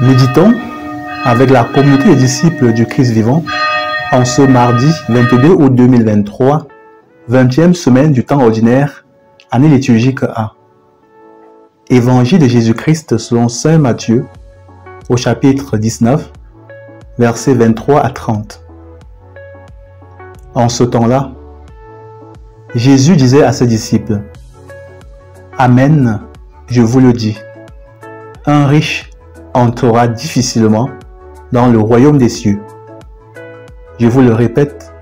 Méditons avec la communauté des disciples du Christ vivant en ce mardi 22 août 2023, 20e semaine du temps ordinaire, année liturgique A. Évangile de Jésus-Christ selon saint Matthieu, au chapitre 19, versets 23 à 30. En ce temps-là, Jésus disait à ses disciples: Amen, je vous le dis, un riche entrera difficilement dans le royaume des cieux. Je vous le répète,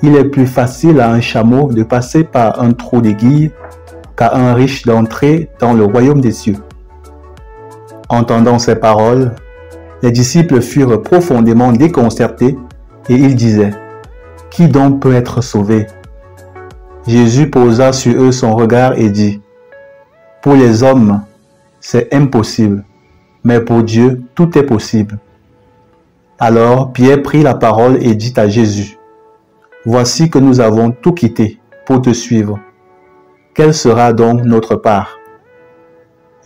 il est plus facile à un chameau de passer par un trou d'aiguille qu'à un riche d'entrer dans le royaume des cieux. Entendant ces paroles, les disciples furent profondément déconcertés et ils disaient: Qui donc peut être sauvé? Jésus posa sur eux son regard et dit: Pour les hommes, c'est impossible, mais pour Dieu, tout est possible. Alors Pierre prit la parole et dit à Jésus: Voici que nous avons tout quitté pour te suivre. Quelle sera donc notre part?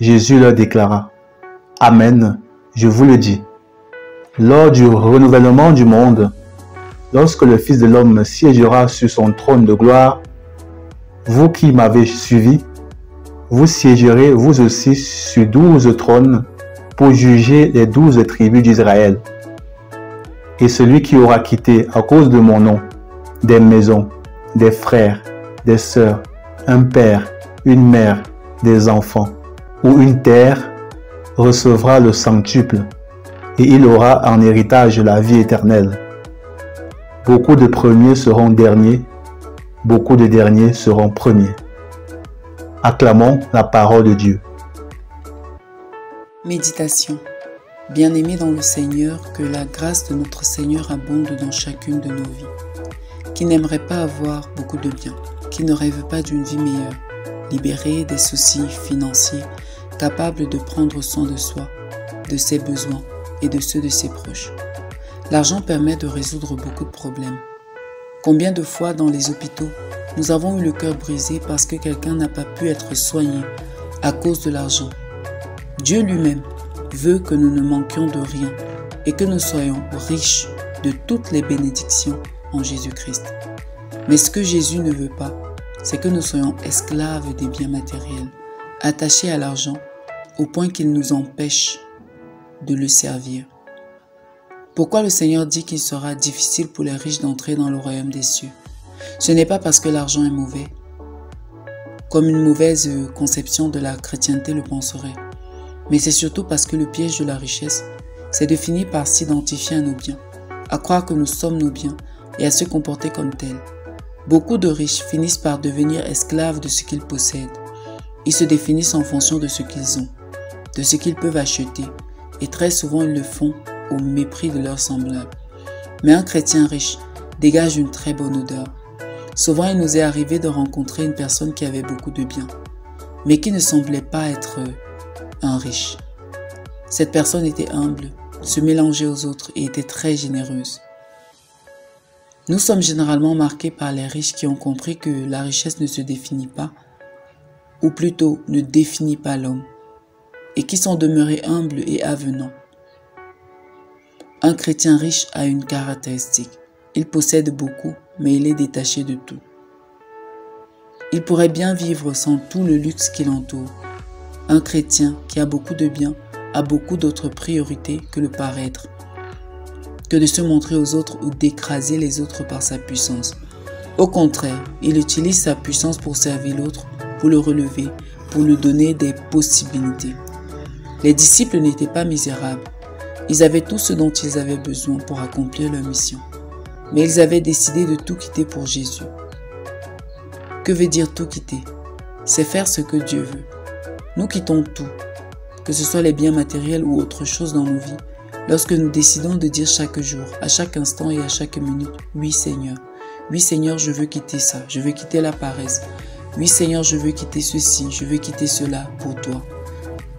Jésus leur déclara: Amen, je vous le dis. Lors du renouvellement du monde, lorsque le Fils de l'homme siégera sur son trône de gloire, vous qui m'avez suivi, vous siégerez vous aussi sur 12 trônes pour juger les 12 tribus d'Israël. Et celui qui aura quitté à cause de mon nom des maisons, des frères, des sœurs, un père, une mère, des enfants ou une terre, recevra le centuple, et il aura en héritage la vie éternelle. Beaucoup de premiers seront derniers, beaucoup de derniers seront premiers. Acclamons la parole de Dieu. Méditation. Bien-aimés dans le Seigneur, que la grâce de notre Seigneur abonde dans chacune de nos vies. Qui n'aimerait pas avoir beaucoup de biens, qui ne rêve pas d'une vie meilleure, libéré des soucis financiers, capable de prendre soin de soi, de ses besoins et de ceux de ses proches. L'argent permet de résoudre beaucoup de problèmes. Combien de fois dans les hôpitaux, nous avons eu le cœur brisé parce que quelqu'un n'a pas pu être soigné à cause de l'argent. Dieu lui-même veut que nous ne manquions de rien et que nous soyons riches de toutes les bénédictions en Jésus-Christ. Mais ce que Jésus ne veut pas, c'est que nous soyons esclaves des biens matériels, attachés à l'argent au point qu'il nous empêche de le servir. Pourquoi le Seigneur dit qu'il sera difficile pour les riches d'entrer dans le royaume des cieux? Ce n'est pas parce que l'argent est mauvais, comme une mauvaise conception de la chrétienté le penserait, mais c'est surtout parce que le piège de la richesse, c'est de finir par s'identifier à nos biens, à croire que nous sommes nos biens et à se comporter comme tels. Beaucoup de riches finissent par devenir esclaves de ce qu'ils possèdent. Ils se définissent en fonction de ce qu'ils ont, de ce qu'ils peuvent acheter, et très souvent ils le font au mépris de leurs semblables. Mais un chrétien riche dégage une très bonne odeur. Souvent il nous est arrivé de rencontrer une personne qui avait beaucoup de biens, mais qui ne semblait pas être un riche. Cette personne était humble, se mélangeait aux autres et était très généreuse. Nous sommes généralement marqués par les riches qui ont compris que la richesse ne se définit pas, ou plutôt ne définit pas l'homme, et qui sont demeurés humbles et avenants. Un chrétien riche a une caractéristique. Il possède beaucoup, mais il est détaché de tout. Il pourrait bien vivre sans tout le luxe qui l'entoure. Un chrétien qui a beaucoup de biens a beaucoup d'autres priorités que le paraître, que de se montrer aux autres ou d'écraser les autres par sa puissance. Au contraire, il utilise sa puissance pour servir l'autre, pour le relever, pour lui donner des possibilités. Les disciples n'étaient pas misérables. Ils avaient tout ce dont ils avaient besoin pour accomplir leur mission. Mais ils avaient décidé de tout quitter pour Jésus. Que veut dire tout quitter? C'est faire ce que Dieu veut. Nous quittons tout, que ce soit les biens matériels ou autre chose dans nos vies, lorsque nous décidons de dire chaque jour, à chaque instant et à chaque minute: oui Seigneur, je veux quitter ça, je veux quitter la paresse. Oui Seigneur, je veux quitter ceci, je veux quitter cela pour toi.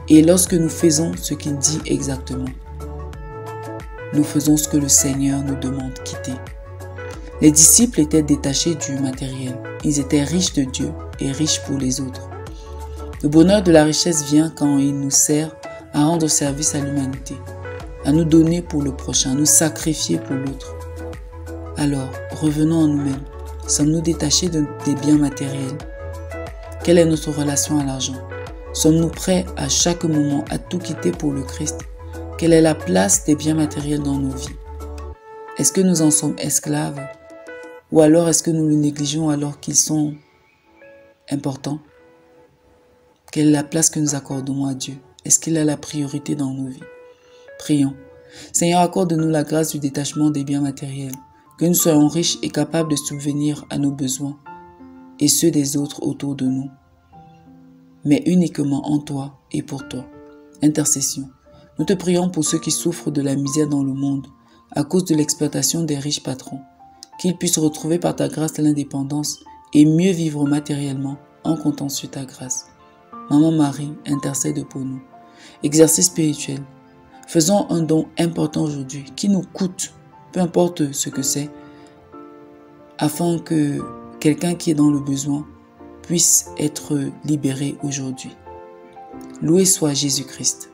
Et lorsque nous faisons ce qu'il dit exactement, nous faisons ce que le Seigneur nous demande de quitter. Les disciples étaient détachés du matériel. Ils étaient riches de Dieu et riches pour les autres. Le bonheur de la richesse vient quand il nous sert à rendre service à l'humanité. à nous donner pour le prochain, à nous sacrifier pour l'autre. Alors, revenons en nous-mêmes. Sommes-nous détachés des biens matériels? Quelle est notre relation à l'argent? Sommes-nous prêts à chaque moment à tout quitter pour le Christ? Quelle est la place des biens matériels dans nos vies? Est-ce que nous en sommes esclaves? Ou alors est-ce que nous le négligeons alors qu'ils sont importants? Quelle est la place que nous accordons à Dieu? Est-ce qu'il a la priorité dans nos vies? Prions. Seigneur, accorde-nous la grâce du détachement des biens matériels, que nous soyons riches et capables de subvenir à nos besoins et ceux des autres autour de nous, mais uniquement en toi et pour toi. Intercession. Nous te prions pour ceux qui souffrent de la misère dans le monde à cause de l'exploitation des riches patrons, qu'ils puissent retrouver par ta grâce l'indépendance et mieux vivre matériellement en comptant sur ta grâce. Maman Marie, intercède pour nous. Exercice spirituel. Faisons un don important aujourd'hui qui nous coûte, peu importe ce que c'est, afin que quelqu'un qui est dans le besoin puisse être libéré aujourd'hui. Loué soit Jésus-Christ.